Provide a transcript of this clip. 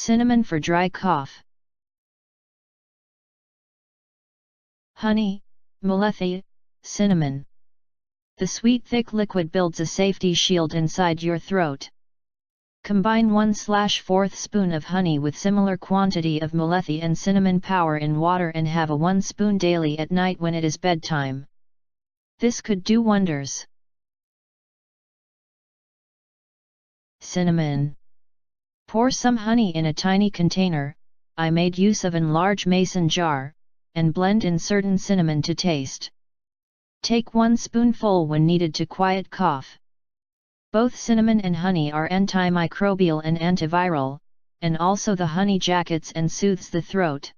Cinnamon for dry cough. Honey, Mulethi, cinnamon. The sweet thick liquid builds a safety shield inside your throat. Combine 1/4 spoon of honey with similar quantity of Mulethi and cinnamon powder in water and have a 1 spoon daily at night when it is bedtime. This could do wonders. Cinnamon. Pour some honey in a tiny container, I made use of an large mason jar, and blend in certain cinnamon to taste. Take 1 spoonful when needed to quiet cough. Both cinnamon and honey are antimicrobial and antiviral, and also the honey jackets and soothes the throat.